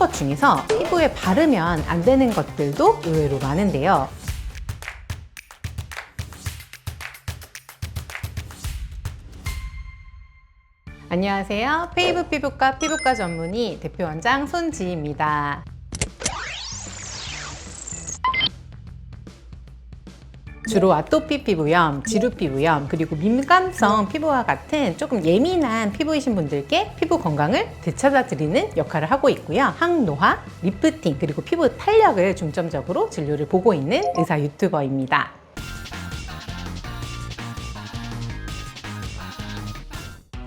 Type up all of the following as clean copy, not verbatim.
것 중에서 피부에 바르면 안 되는 것들도 의외로 많은데요. 안녕하세요. 페이브 피부과 피부과 전문의 대표원장 손지희입니다. 주로 아토피 피부염, 지루 피부염, 그리고 민감성 피부와 같은 조금 예민한 피부이신 분들께 피부 건강을 되찾아드리는 역할을 하고 있고요. 항노화, 리프팅, 그리고 피부 탄력을 중점적으로 진료를 보고 있는 의사 유튜버입니다.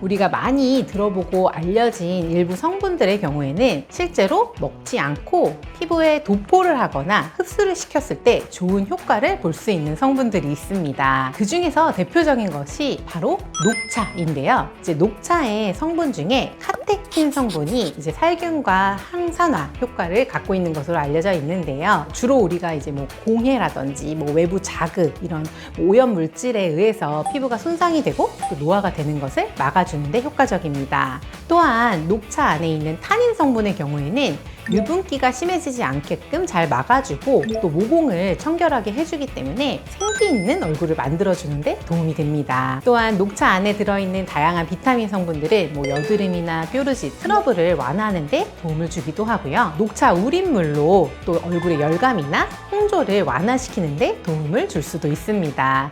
우리가 많이 들어보고 알려진 일부 성분들의 경우에는 실제로 먹지 않고 피부에 도포를 하거나 흡수를 시켰을 때 좋은 효과를 볼 수 있는 성분들이 있습니다. 그 중에서 대표적인 것이 바로 녹차인데요. 이제 녹차의 성분 중에 카테킨 성분이 이제 살균과 항산화 효과를 갖고 있는 것으로 알려져 있는데요. 주로 우리가 이제 공해라든지 외부 자극, 이런 오염 물질에 의해서 피부가 손상이 되고 또 노화가 되는 것을 막아주는 데 효과적입니다. 또한 녹차 안에 있는 타닌 성분의 경우에는 유분기가 심해지지 않게끔 잘 막아주고 또 모공을 청결하게 해주기 때문에 생기 있는 얼굴을 만들어주는 데 도움이 됩니다. 또한 녹차 안에 들어있는 다양한 비타민 성분들은 여드름이나 뾰루지, 트러블을 완화하는 데 도움을 주기도 하고요. 녹차 우린물로 또 얼굴의 열감이나 홍조를 완화시키는 데 도움을 줄 수도 있습니다.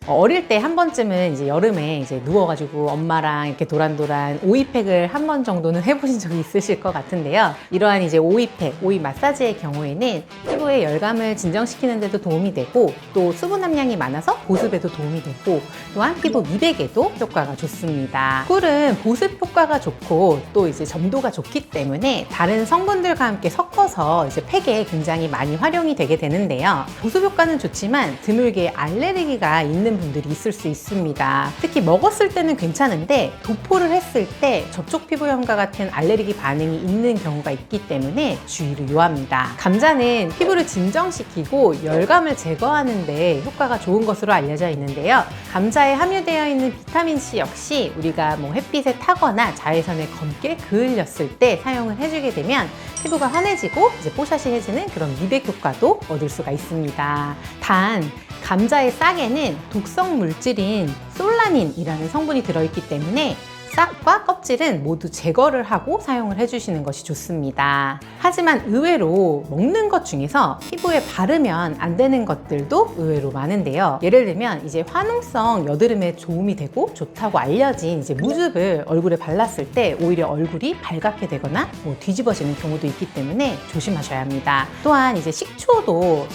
어릴 때 한 번쯤은 이제 여름에 이제 누워가지고 엄마랑 이렇게 도란도란 오이팩을 한 번 정도는 해보신 적이 있으실 것 같은데요. 이러한 이제 오이팩, 오이 마사지의 경우에는 피부의 열감을 진정시키는 데도 도움이 되고 또 수분 함량이 많아서 보습에도 도움이 되고 또한 피부 미백에도 효과가 좋습니다. 꿀은 보습 효과가 좋고 또 이제 점도가 좋기 때문에 다른 성분들과 함께 섞어서 이제 팩에 굉장히 많이 활용이 되게 되는데요. 보습 효과는 좋지만 드물게 알레르기가 있는 분들이 있을 수 있습니다. 특히 먹었을 때는 괜찮은데 도포를 했을 때 접촉 피부염과 같은 알레르기 반응이 있는 경우가 있기 때문에 주의를 요합니다. 감자는 피부를 진정시키고 열감을 제거하는 데 효과가 좋은 것으로 알려져 있는데요. 감자에 함유되어 있는 비타민C 역시 우리가 햇빛에 타거나 자외선에 검게 그을렸을 때 사용을 해주게 되면 피부가 환해지고 이제 뽀샤시해지는 그런 미백 효과도 얻을 수가 있습니다. 단 감자의 싹에는 독성 물질인 솔라닌이라는 성분이 들어있기 때문에 싹과 껍질은 모두 제거를 하고 사용을 해주시는 것이 좋습니다. 하지만 의외로 먹는 것 중에서 피부에 바르면 안 되는 것들도 의외로 많은데요. 예를 들면 이제 화농성 여드름에 도움이 되고 좋다고 알려진 이제 무즙을 얼굴에 발랐을 때 오히려 얼굴이 발갛게 되거나 뒤집어지는 경우도 있기 때문에 조심하셔야 합니다. 또한 이제 식초를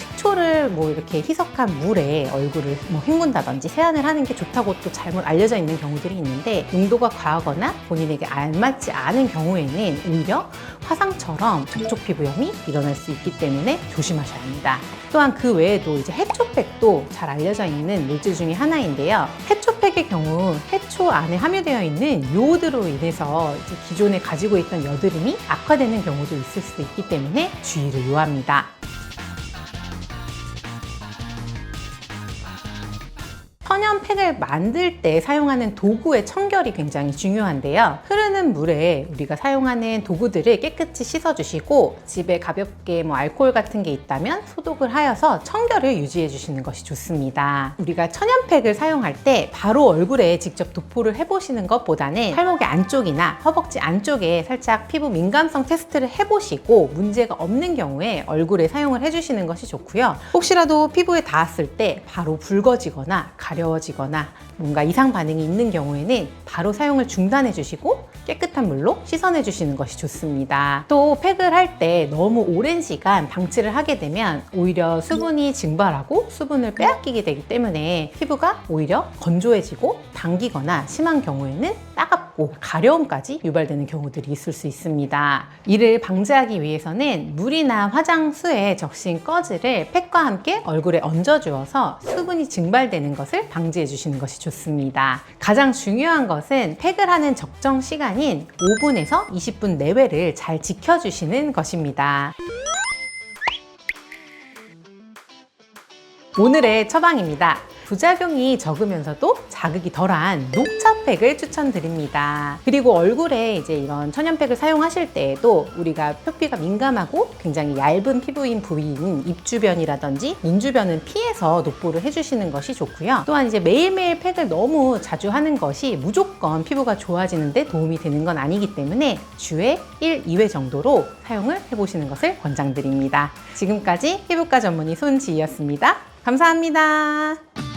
이렇게 희석한 물에 얼굴을 헹군다든지 세안을 하는 게 좋다고 또 잘못 알려져 있는 경우들이 있는데 용도가 과하거나 본인에게 알맞지 않은 경우에는 오히려 화상처럼 접촉 피부염이 일어날 수 있기 때문에 조심하셔야 합니다. 또한 그 외에도 이제 해초팩도 잘 알려져 있는 물질 중에 하나인데요. 해초팩의 경우 해초 안에 함유되어 있는 요오드로 인해서 이제 기존에 가지고 있던 여드름이 악화되는 경우도 있을 수 있기 때문에 주의를 요합니다. 천연팩을 만들 때 사용하는 도구의 청결이 굉장히 중요한데요. 흐르는 물에 우리가 사용하는 도구들을 깨끗이 씻어주시고 집에 가볍게 알코올 같은 게 있다면 소독을 하여서 청결을 유지해 주시는 것이 좋습니다. 우리가 천연팩을 사용할 때 바로 얼굴에 직접 도포를 해보시는 것보다는 팔목의 안쪽이나 허벅지 안쪽에 살짝 피부 민감성 테스트를 해보시고 문제가 없는 경우에 얼굴에 사용을 해주시는 것이 좋고요. 혹시라도 피부에 닿았을 때 바로 붉어지거나 가려워지거나 뭔가 이상 반응이 있는 경우에는 바로 사용을 중단해 주시고 깨끗한 물로 씻어내 주시는 것이 좋습니다. 또 팩을 할 때 너무 오랜 시간 방치를 하게 되면 오히려 수분이 증발하고 수분을 빼앗기게 되기 때문에 피부가 오히려 건조해지고 당기거나 심한 경우에는 따갑고 가려움까지 유발되는 경우들이 있을 수 있습니다. 이를 방지하기 위해서는 물이나 화장수에 적신 꺼즈를 팩과 함께 얼굴에 얹어주어서 수분이 증발되는 것을 방지해 주시는 것이 좋습니다. 가장 중요한 것은 팩을 하는 적정 시간인 5분에서 20분 내외를 잘 지켜주시는 것입니다. 오늘의 처방입니다. 부작용이 적으면서도 자극이 덜한 녹차팩을 추천드립니다. 그리고 얼굴에 이제 이런 천연팩을 사용하실 때에도 우리가 표피가 민감하고 굉장히 얇은 피부인 부위인 입 주변이라든지 눈 주변은 피해서 녹보를 해주시는 것이 좋고요. 또한 이제 매일매일 팩을 너무 자주 하는 것이 무조건 피부가 좋아지는데 도움이 되는 건 아니기 때문에 주에 1, 2회 정도로 사용을 해보시는 것을 권장드립니다. 지금까지 피부과 전문의 손지희였습니다. 감사합니다.